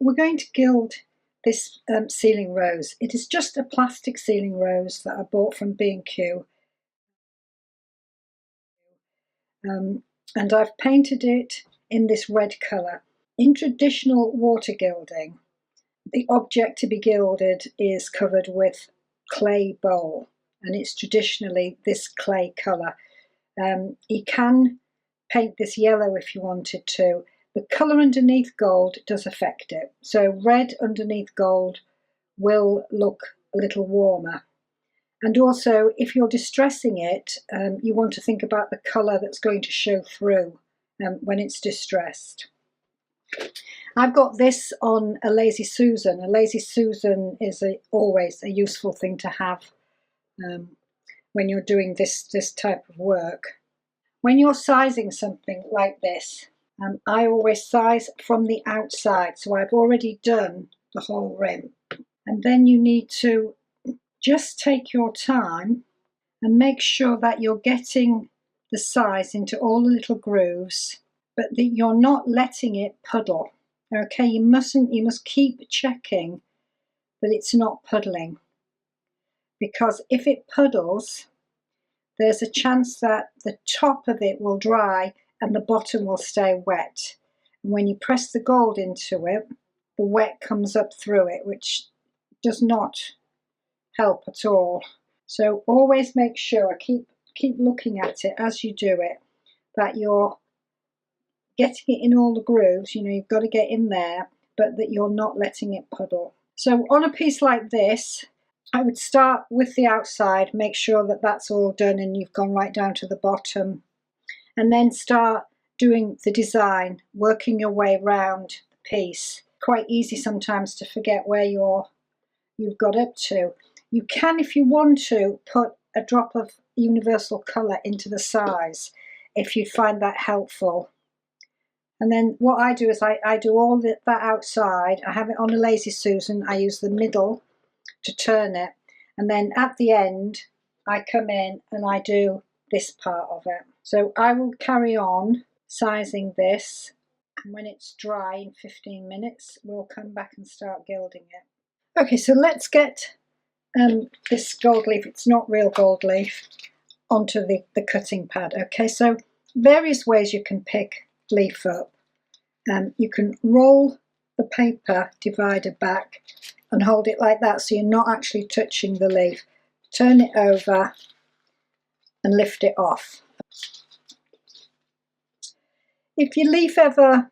we're going to gild this ceiling rose. It is just a plastic ceiling rose that I bought from B&Q. And I've painted it in this red colour. In traditional water gilding, the object to be gilded is covered with clay bowl, and it's traditionally this clay colour. You can paint this yellow if you wanted to. The colour underneath gold does affect it, so red underneath gold will look a little warmer. And also, if you're distressing it, you want to think about the colour that's going to show through when it's distressed. I've got this on a Lazy Susan. A Lazy Susan is always a useful thing to have when you're doing this type of work. When you're sizing something like this, I always size from the outside, so I've already done the whole rim. And then you need to just take your time and make sure that you're getting the size into all the little grooves, but that you're not letting it puddle. Okay, you must keep checking that it's not puddling, because if it puddles, there's a chance that the top of it will dry and the bottom will stay wet. And when you press the gold into it, the wet comes up through it, which does not help at all. So always make sure, keep looking at it as you do it, that you're getting it in all the grooves. You know, you've got to get in there, but that you're not letting it puddle. So on a piece like this, I would start with the outside, make sure that that's all done and you've gone right down to the bottom, and then start doing the design, working your way around the piece. Quite easy sometimes to forget where you've got up to. You can, if you want to, put a drop of universal colour into the size if you find that helpful. And then what I do is I do all that outside. I have it on a Lazy Susan. I use the middle to turn it, and then at the end I come in and I do this part of it. So I will carry on sizing this, and when it's dry in 15 minutes we'll come back and start gilding it. Okay, so let's get this gold leaf, it's not real gold leaf, onto the cutting pad. Okay, so various ways you can pick leaf up. You can roll the paper divider back and hold it like that, so you're not actually touching the leaf. Turn it over and lift it off. If your leaf ever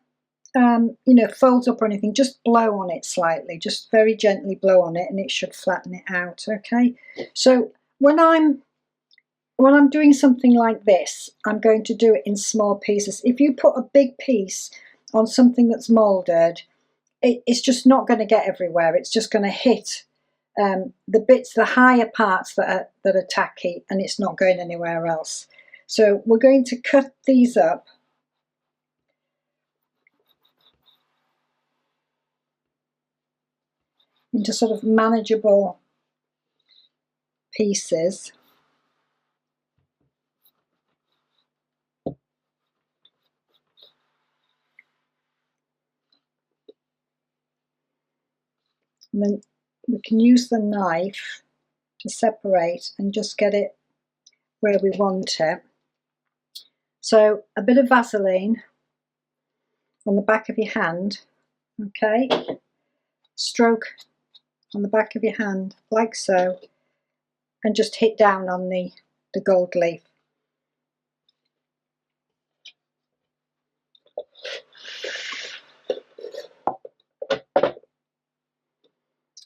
folds up or anything, just blow on it slightly, just very gently blow on it and it should flatten it out. Okay, so when I'm doing something like this, I'm going to do it in small pieces. If you put a big piece on something that's moulded, it's just not going to get everywhere. It's just going to hit the bits, the higher parts that are tacky, and it's not going anywhere else. So we're going to cut these up into sort of manageable pieces. And then we can use the knife to separate and just get it where we want it. So a bit of Vaseline on the back of your hand, okay? Stroke on the back of your hand like so, and just hit down on the gold leaf.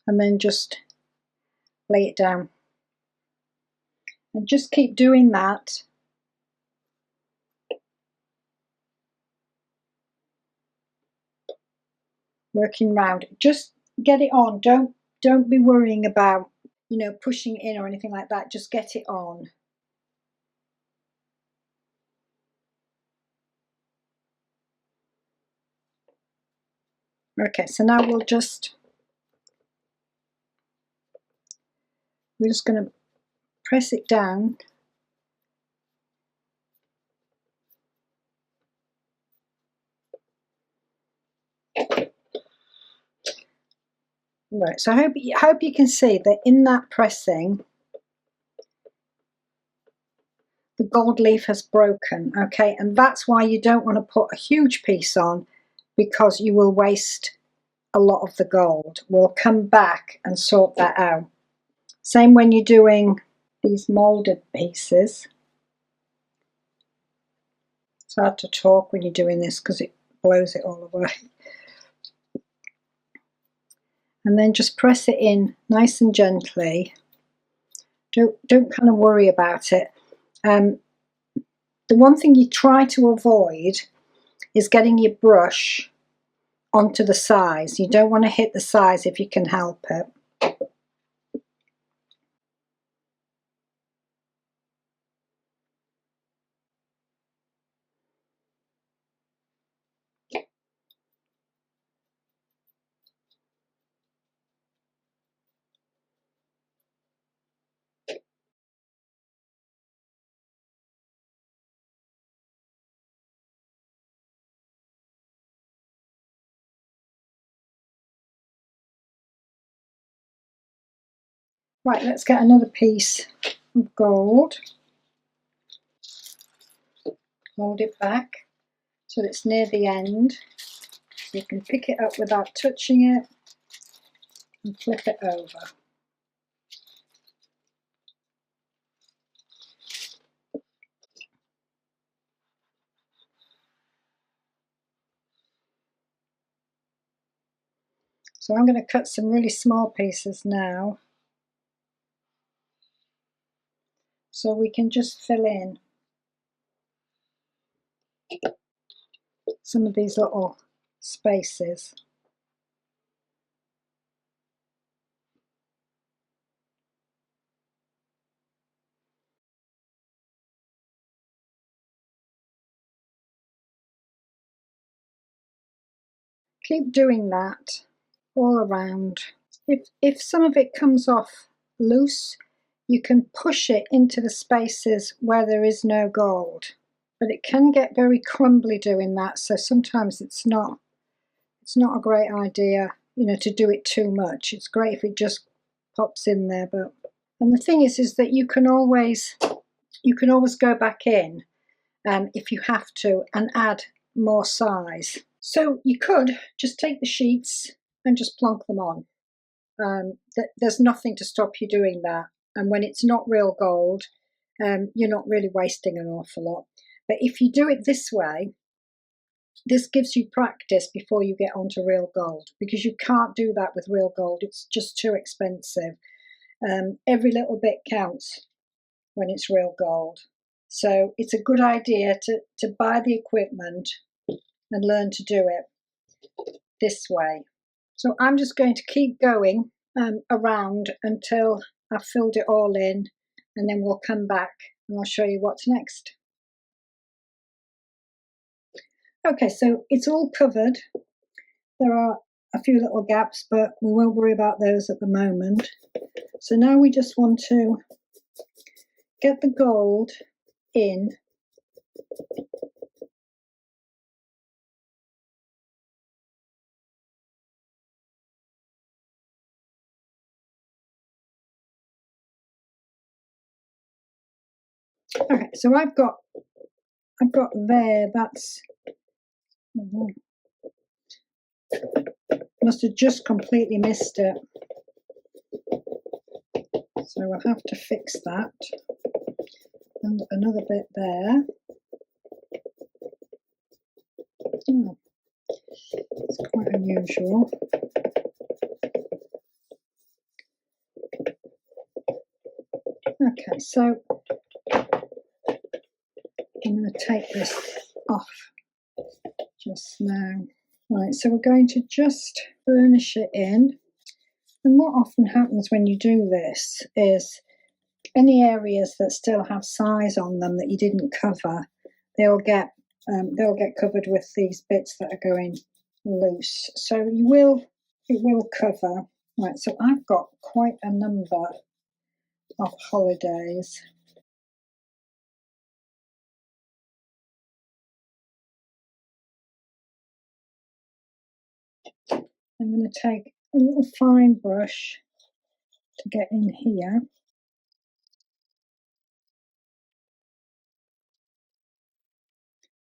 And then just lay it down. And just keep doing that. Working round. Just get it on. Don't be worrying about, pushing it in or anything like that. Just get it on. Okay, so now we're just going to press it down. Right, so I hope you can see that in that pressing, the gold leaf has broken, okay, and that's why you don't want to put a huge piece on, because you will waste a lot of the gold. We'll come back and sort that out. Same when you're doing these moulded pieces. It's hard to talk when you're doing this because it blows it all away. And then just press it in nice and gently. Don't kind of worry about it. The one thing you try to avoid is getting your brush onto the sides. You don't want to hit the sides if you can help it. Right, let's get another piece of gold. Hold it back so it's near the end. So you can pick it up without touching it and flip it over. So I'm going to cut some really small pieces now, so we can just fill in some of these little spaces. Keep doing that all around. If some of it comes off loose, you can push it into the spaces where there is no gold. But it can get very crumbly doing that, so sometimes it's not a great idea, you know, to do it too much. It's great if it just pops in there, but and the thing is that you can always go back in if you have to and add more size. So you could just take the sheets and just plonk them on. There's nothing to stop you doing that. And when it's not real gold, you're not really wasting an awful lot. But if you do it this way, this gives you practice before you get onto real gold, because you can't do that with real gold. It's just too expensive. Every little bit counts when it's real gold. So it's a good idea to buy the equipment and learn to do it this way. So I'm just going to keep going around until I've filled it all in, and then we'll come back and I'll show you what's next. Okay, so it's all covered. There are a few little gaps, but we won't worry about those at the moment. So now we just want to get the gold in. Okay, so I've got there, that's, must have just completely missed it. So we'll have to fix that. And another bit there. Oh, it's quite unusual. Okay, so I'm going to take this off just now. Right, so we're going to just burnish it in. And what often happens when you do this is any areas that still have size on them that you didn't cover, they'll get covered with these bits that are going loose. So it will cover. Right, so I've got quite a number of holidays. I'm going to take a little fine brush to get in here.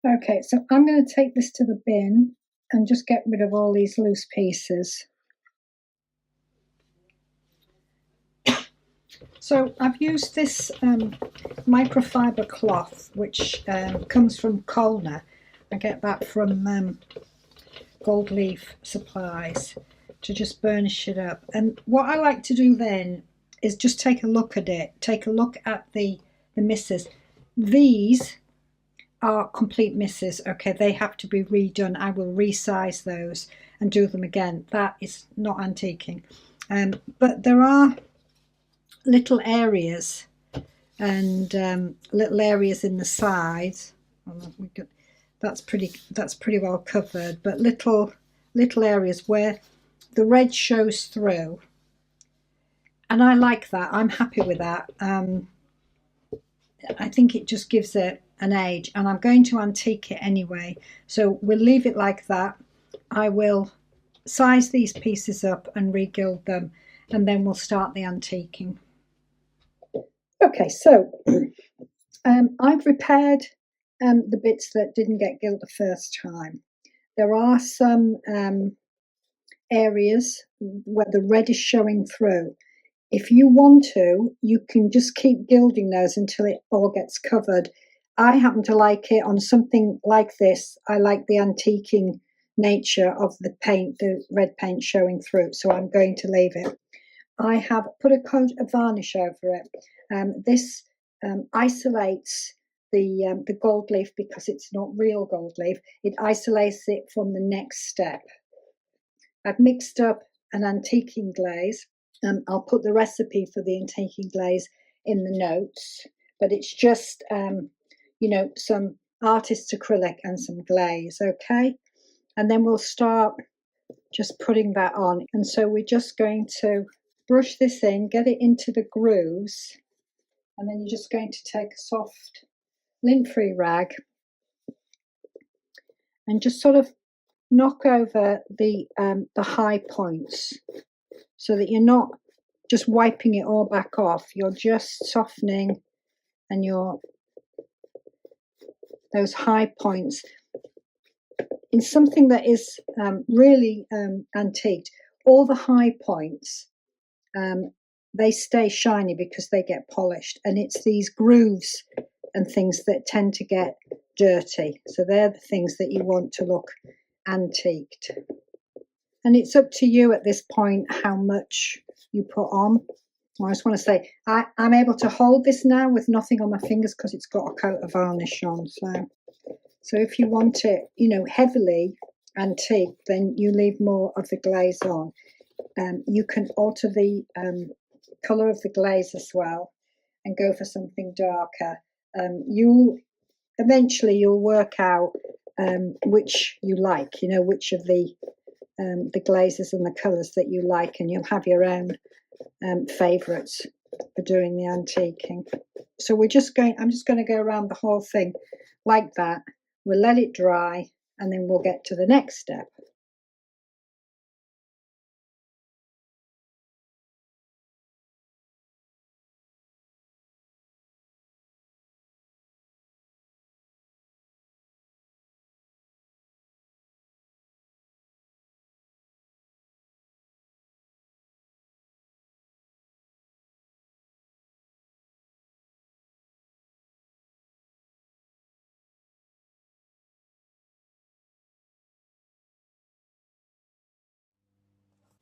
Okay, so I'm going to take this to the bin and just get rid of all these loose pieces. So I've used this microfiber cloth, which comes from Colner. I get that from Gold Leaf Supplies, to just burnish it up. And what I like to do then is just take a look at it, take a look at the misses. These are complete misses. Okay, they have to be redone. I will resize those and do them again. That is not antiquing. But there are little areas and little areas in the sides. That's pretty well covered, but little areas where the red shows through, and I like that. I'm happy with that. I think it just gives it an age, and I'm going to antique it anyway, so we'll leave it like that. I will size these pieces up and re-gild them, and then we'll start the antiquing. Okay, so I've repaired the bits that didn't get gilt the first time. There are some areas where the red is showing through. If you want to, you can just keep gilding those until it all gets covered. I happen to like it on something like this. I like the antiquing nature of the paint, the red paint showing through, so I'm going to leave it. I have put a coat of varnish over it. This isolates the gold leaf because it's not real gold leaf. It isolates it from the next step. I've mixed up an antiquing glaze. I'll put the recipe for the antiquing glaze in the notes, but it's just, some artist's acrylic and some glaze, okay? And then we'll start just putting that on. And so we're just going to brush this in, get it into the grooves, and then you're just going to take a soft lint-free rag and just sort of knock over the high points so that you're not just wiping it all back off. You're just softening, and those high points in something that is really antiqued. All the high points, they stay shiny because they get polished, and it's these grooves and things that tend to get dirty. So they're the things that you want to look antiqued. And it's up to you at this point how much you put on. I just want to say I'm able to hold this now with nothing on my fingers because it's got a coat of varnish on. So if you want it, heavily antique, then you leave more of the glaze on. You can alter the colour of the glaze as well and go for something darker. Eventually you'll work out which you like, which of the glazes and the colours that you like, and you'll have your own favourites for doing the antiquing. So I'm just going to go around the whole thing like that. We'll let it dry, and then we'll get to the next step.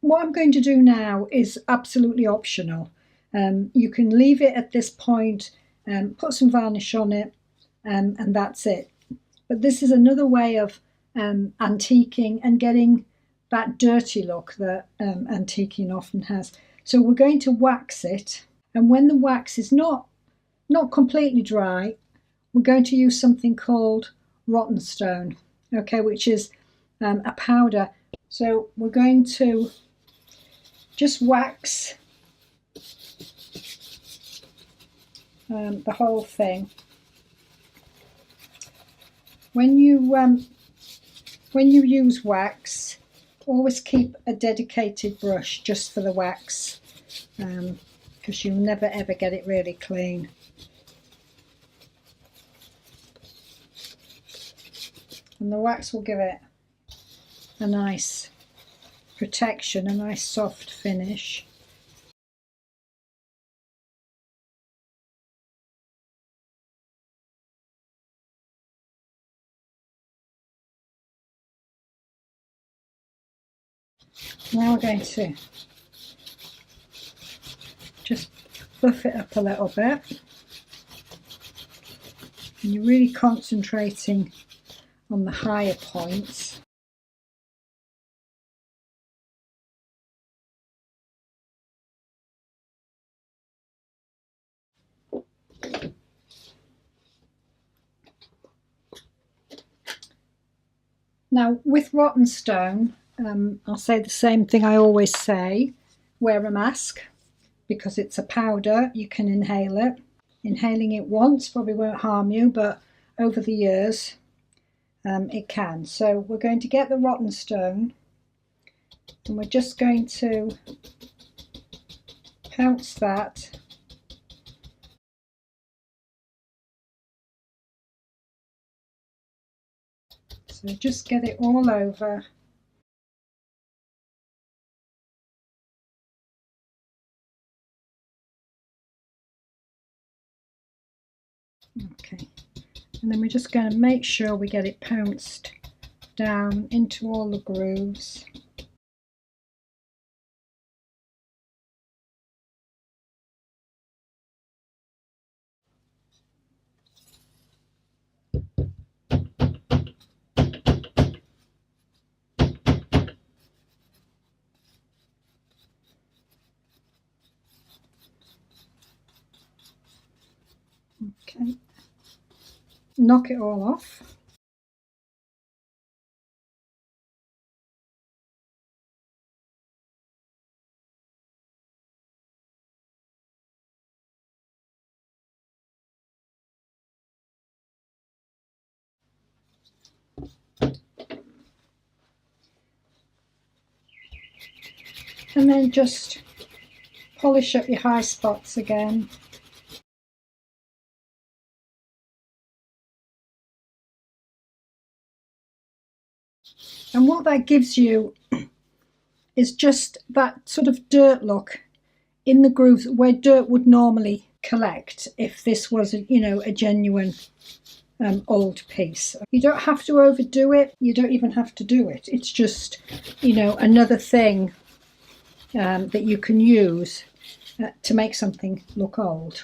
What I'm going to do now is absolutely optional. You can leave it at this point, put some varnish on it, and that's it. But this is another way of antiquing and getting that dirty look that antiquing often has. So we're going to wax it, and when the wax is not completely dry, we're going to use something called rotten stone, okay, which is a powder. So we're going to just wax the whole thing. When you use wax, Always keep a dedicated brush just for the wax, because you'll never ever get it really clean. And the wax will give it a nice protection, a nice soft finish. Now we're going to just buff it up a little bit. And you're really concentrating on the higher points. Now with rotten stone, I'll say the same thing I always say: wear a mask, because it's a powder, you can inhale it. Inhaling it once probably won't harm you, but over the years it can. So we're going to get the rotten stone and we're just going to pounce that so just get it all over. Okay, and then we're just going to make sure we get it pounced down into all the grooves. Okay, knock it all off. And then just polish up your high spots again. And what that gives you is just that sort of dirt look in the grooves where dirt would normally collect if this was a genuine old piece. You don't have to overdo it, you don't even have to do it. It's just another thing that you can use to make something look old.